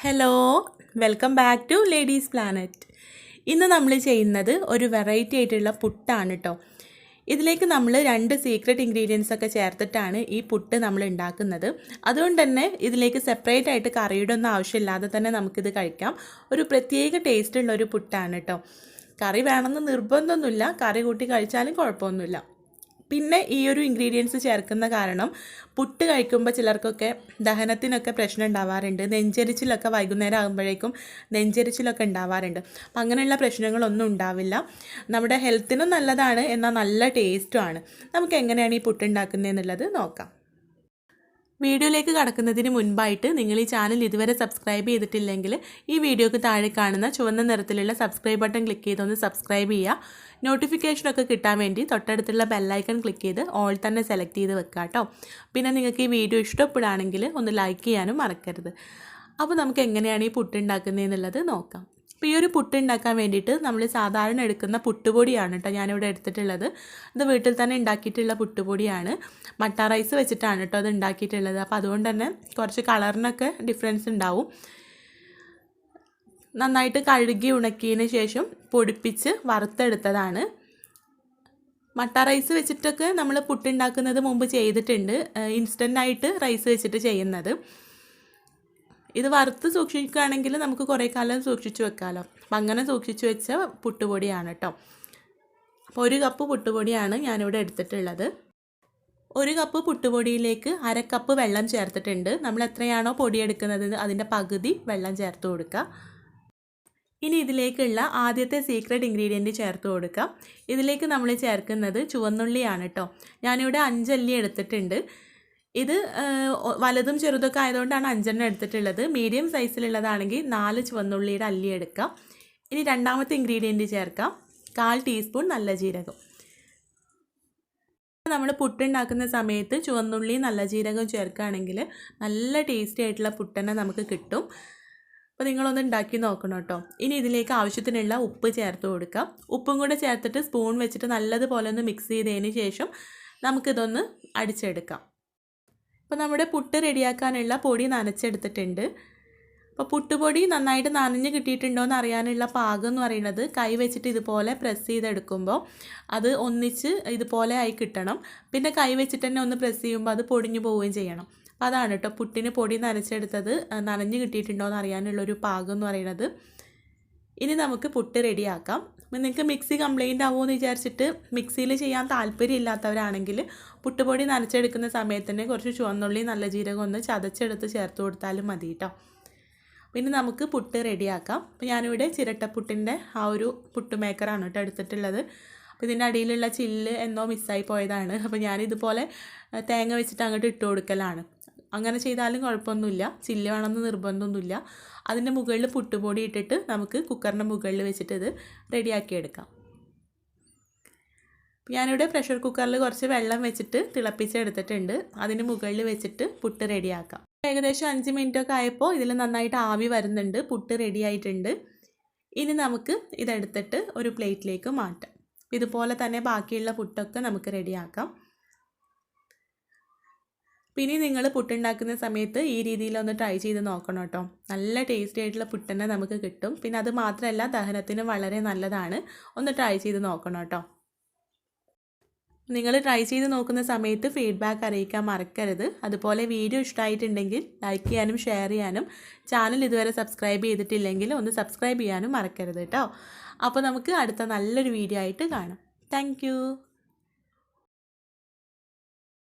Hello, welcome back to ladies planet. ഇന്ന് നമ്മൾ ചെയ്യുന്നത് ഒരു വെറൈറ്റി ആയിട്ടുള്ള പുട്ടാണ് കേട്ടോ. ഇതിലേക്ക് നമ്മൾ 2 സീക്രട്ട് ഇൻഗ്രീഡിയൻസ് ഒക്കെ ചേർത്തിട്ടാണ് ഈ പുട്ട് നമ്മൾ ഉണ്ടാക്കുന്നത്. അതുകൊണ്ട് തന്നെ ഇതിലേക്ക് സെപ്പറേറ്റ് ആയിട്ട് കറിയുടെ ഒന്നും ആവശ്യമില്ലാതെ തന്നെ നമുക്കിത് കഴിക്കാം. ഒരു പ്രത്യേക ടേസ്റ്റുള്ള ഒരു പുട്ടാണ് കേട്ടോ. കറി വേണമെന്ന് നിർബന്ധമൊന്നുമില്ല, കറി കൂട്ടി കഴിച്ചാലും കുഴപ്പമൊന്നുമില്ല. പിന്നെ ഈ ഒരു ഇൻഗ്രീഡിയൻസ് ചേർക്കുന്ന കാരണം പുട്ട് കഴിക്കുമ്പോൾ ചിലർക്കൊക്കെ ദഹനത്തിനൊക്കെ പ്രശ്നം ഉണ്ടാവാറുണ്ട്. നെഞ്ചരിച്ചിലൊക്കെ വൈകുന്നേരം ആകുമ്പോഴേക്കും നെഞ്ചരിച്ചിലൊക്കെ ഉണ്ടാവാറുണ്ട്. അപ്പം അങ്ങനെയുള്ള പ്രശ്നങ്ങളൊന്നും ഉണ്ടാവില്ല. നമ്മുടെ ഹെൽത്തിനും നല്ലതാണ്, എന്നാൽ നല്ല ടേസ്റ്റുമാണ്. നമുക്ക് എങ്ങനെയാണ് ഈ പുട്ട് ഉണ്ടാക്കുന്നതെന്നുള്ളത് നോക്കാം. വീഡിയോയിലേക്ക് കടക്കുന്നതിന് മുൻപായിട്ട് നിങ്ങൾ ഈ ചാനൽ ഇതുവരെ സബ്സ്ക്രൈബ് ചെയ്തിട്ടില്ലെങ്കിൽ ഈ വീഡിയോക്ക് താഴെ കാണുന്ന ചുവന്ന നിറത്തിലുള്ള സബ്സ്ക്രൈബ് ബട്ടൺ ക്ലിക്ക് ചെയ്തൊന്ന് സബ്സ്ക്രൈബ് ചെയ്യുക. നോട്ടിഫിക്കേഷനൊക്കെ കിട്ടാൻ വേണ്ടി തൊട്ടടുത്തുള്ള ബെല്ലൈക്കൺ ക്ലിക്ക് ചെയ്ത് ഓൾ തന്നെ സെലക്ട് ചെയ്ത് വെക്കുക കേട്ടോ. പിന്നെ നിങ്ങൾക്ക് ഈ വീഡിയോ ഇഷ്ടപ്പെടുകയാണെങ്കിൽ ഒന്ന് ലൈക്ക് ചെയ്യാനും മറക്കരുത്. അപ്പോൾ നമുക്ക് എങ്ങനെയാണ് ഈ പുട്ട് ഉണ്ടാക്കുന്നതെന്നുള്ളത് നോക്കാം. അപ്പോൾ ഈ ഒരു പുട്ട് ഉണ്ടാക്കാൻ വേണ്ടിയിട്ട് നമ്മൾ സാധാരണ എടുക്കുന്ന പുട്ടുപൊടിയാണ് കേട്ടോ ഞാനിവിടെ എടുത്തിട്ടുള്ളത്. ഇത് വീട്ടിൽ തന്നെ ഉണ്ടാക്കിയിട്ടുള്ള പുട്ടുപൊടിയാണ്. മട്ട റൈസ് വെച്ചിട്ടാണ് കേട്ടോ അത് ഉണ്ടാക്കിയിട്ടുള്ളത്. അപ്പോൾ അതുകൊണ്ട് തന്നെ കുറച്ച് കളറിനൊക്കെ ഡിഫറൻസ് ഉണ്ടാവും. നന്നായിട്ട് കഴുകി ഉണക്കിയതിന് ശേഷം പൊടിപ്പിച്ച് വറുത്തെടുത്തതാണ്. മട്ട റൈസ് വെച്ചിട്ടൊക്കെ നമ്മൾ പുട്ടുണ്ടാക്കുന്നത് മുമ്പ് ചെയ്തിട്ടുണ്ട്, ഇൻസ്റ്റൻ്റായിട്ട് റൈസ് വെച്ചിട്ട് ചെയ്യുന്നത്. ഇത് വറുത്ത് സൂക്ഷിക്കുകയാണെങ്കിൽ നമുക്ക് കുറേ കാലം സൂക്ഷിച്ച് വെക്കാമല്ലോ. അപ്പം അങ്ങനെ സൂക്ഷിച്ച് വെച്ച പുട്ടുപൊടിയാണ് കേട്ടോ. അപ്പോൾ 1 കപ്പ് പുട്ടുപൊടിയാണ് ഞാനിവിടെ എടുത്തിട്ടുള്ളത്. 1 കപ്പ് പുട്ടുപൊടിയിലേക്ക് 1/2 കപ്പ് വെള്ളം ചേർത്തിട്ടുണ്ട്. നമ്മൾ എത്രയാണോ പൊടി എടുക്കുന്നത് അതിൻ്റെ പകുതി വെള്ളം ചേർത്ത് കൊടുക്കുക. ഇനി ഇതിലേക്കുള്ള ആദ്യത്തെ സീക്രട്ട് ഇൻഗ്രീഡിയൻറ്റ് ചേർത്ത് കൊടുക്കുക. ഇതിലേക്ക് നമ്മൾ ചേർക്കുന്നത് ചുവന്നുള്ളിയാണ് കേട്ടോ. ഞാനിവിടെ 5 അല്ലി എടുത്തിട്ടുണ്ട്. ഇത് വലുതും ചെറുതൊക്കെ ആയതുകൊണ്ടാണ് 5 എടുത്തിട്ടുള്ളത്. മീഡിയം സൈസിലുള്ളതാണെങ്കിൽ 4 ചുവന്നുള്ളിയുടെ അല്ലി എടുക്കാം. ഇനി രണ്ടാമത്തെ ഇൻഗ്രീഡിയൻറ്റ് ചേർക്കാം, 1/4 ടീസ്പൂൺ നല്ല ജീരകം. നമ്മൾ പുട്ടുണ്ടാക്കുന്ന സമയത്ത് ചുവന്നുള്ളി നല്ല ജീരകം ചേർക്കുകയാണെങ്കിൽ നല്ല ടേസ്റ്റി ആയിട്ടുള്ള പുട്ടന്നെ നമുക്ക് കിട്ടും. അപ്പോൾ നിങ്ങളൊന്ന് ഉണ്ടാക്കി നോക്കണം കേട്ടോ. ഇനി ഇതിലേക്ക് ആവശ്യത്തിനുള്ള ഉപ്പ് ചേർത്ത് കൊടുക്കാം. ഉപ്പും കൂടെ ചേർത്തിട്ട് സ്പൂൺ വെച്ചിട്ട് നല്ലതുപോലെ ഒന്ന് മിക്സ് ചെയ്തതിന് ശേഷം നമുക്കിതൊന്ന് അടിച്ചെടുക്കാം. അപ്പോൾ നമ്മുടെ പുട്ട് റെഡിയാക്കാനുള്ള പൊടി നനച്ചെടുത്തിട്ടുണ്ട്. അപ്പോൾ പുട്ടുപൊടി നന്നായിട്ട് നനഞ്ഞ് കിട്ടിയിട്ടുണ്ടോ എന്ന് അറിയാനുള്ള പാകം എന്ന് പറയുന്നത് കൈ വെച്ചിട്ട് ഇതുപോലെ പ്രസ് ചെയ്തെടുക്കുമ്പോൾ അത് ഒന്നിച്ച് ഇതുപോലെ ആയി കിട്ടണം. പിന്നെ കൈ വെച്ചിട്ട് തന്നെ ഒന്ന് പ്രസ് ചെയ്യുമ്പോൾ അത് പൊടിഞ്ഞു പോവുകയും ചെയ്യണം. അപ്പോൾ അതാണ് കേട്ടോ പുട്ടിന് പൊടി നനച്ചെടുത്തത് നനഞ്ഞ് കിട്ടിയിട്ടുണ്ടോ എന്ന് അറിയാനുള്ളൊരു പാകം എന്ന് പറയുന്നത്. ഇനി നമുക്ക് പുട്ട് റെഡിയാക്കാം. നിങ്ങൾക്ക് മിക്സി കംപ്ലൈൻ്റ് ആവുമെന്ന് വിചാരിച്ചിട്ട് മിക്സിയിൽ ചെയ്യാൻ താല്പര്യമില്ലാത്തവരാണെങ്കിൽ പുട്ടുപൊടി നനച്ചെടുക്കുന്ന സമയത്ത് തന്നെ കുറച്ച് ചുവന്നുള്ളി നല്ല ജീരകം ഒന്ന് ചതച്ചെടുത്ത് ചേർത്ത് കൊടുത്താലും മതി കേട്ടോ. പിന്നെ നമുക്ക് പുട്ട് റെഡിയാക്കാം. അപ്പോൾ ഞാനിവിടെ ചിരട്ടപ്പുട്ടിൻ്റെ ആ ഒരു പുട്ട് മേക്കറാണ് കേട്ടോ എടുത്തിട്ടുള്ളത്. അപ്പോൾ ഇതിൻ്റെ അടിയിലുള്ള ചില്ല് എന്നോ മിസ്സായി പോയതാണ്. അപ്പോൾ ഞാനിതുപോലെ തേങ്ങ വെച്ചിട്ട് അങ്ങോട്ട് ഇട്ട് കൊടുക്കലാണ്. അങ്ങനെ ചെയ്താലും കുഴപ്പമൊന്നുമില്ല, ചില്ല് വേണമെന്ന് നിർബന്ധമൊന്നുമില്ല. അതിൻ്റെ മുകളിൽ പുട്ടുപൊടി ഇട്ടിട്ട് നമുക്ക് കുക്കറിൻ്റെ മുകളിൽ വെച്ചിട്ട് ഇത് റെഡിയാക്കിയെടുക്കാം. ഞാനിവിടെ പ്രഷർ കുക്കറിൽ കുറച്ച് വെള്ളം വെച്ചിട്ട് തിളപ്പിച്ചെടുത്തിട്ടുണ്ട്. അതിന് മുകളിൽ വെച്ചിട്ട് പുട്ട് റെഡിയാക്കാം. ഏകദേശം 5 മിനിറ്റൊക്കെ ആയപ്പോൾ ഇതിൽ നന്നായിട്ട് ആവി വരുന്നുണ്ട്, പുട്ട് റെഡി ആയിട്ടുണ്ട്. ഇനി നമുക്ക് ഇതെടുത്തിട്ട് ഒരു പ്ലേറ്റിലേക്ക് മാറ്റാം. ഇതുപോലെ തന്നെ ബാക്കിയുള്ള പുട്ടൊക്കെ നമുക്ക് റെഡിയാക്കാം. പിന്നെ നിങ്ങൾ പുട്ടുണ്ടാക്കുന്ന സമയത്ത് ഈ രീതിയിലൊന്ന് ട്രൈ ചെയ്ത് നോക്കണം കേട്ടോ. നല്ല ടേസ്റ്റി ആയിട്ടുള്ള പുട്ട് തന്നെ നമുക്ക് കിട്ടും. പിന്നെ അത് മാത്രമല്ല ദഹനത്തിന് വളരെ നല്ലതാണ്. ഒന്ന് ട്രൈ ചെയ്ത് നോക്കണം കേട്ടോ. നിങ്ങൾ ട്രൈ ചെയ്ത് നോക്കുന്ന സമയത്ത് ഫീഡ്ബാക്ക് അറിയിക്കാൻ മറക്കരുത്. അതുപോലെ വീഡിയോ ഇഷ്ടമായിട്ടുണ്ടെങ്കിൽ ലൈക്ക് ചെയ്യാനും ഷെയർ ചെയ്യാനും ചാനൽ ഇതുവരെ സബ്സ്ക്രൈബ് ചെയ്തിട്ടില്ലെങ്കിൽ ഒന്ന് സബ്സ്ക്രൈബ് ചെയ്യാനും മറക്കരുത് കേട്ടോ. അപ്പോൾ നമുക്ക് അടുത്ത നല്ലൊരു വീഡിയോ ആയിട്ട് കാണാം. താങ്ക്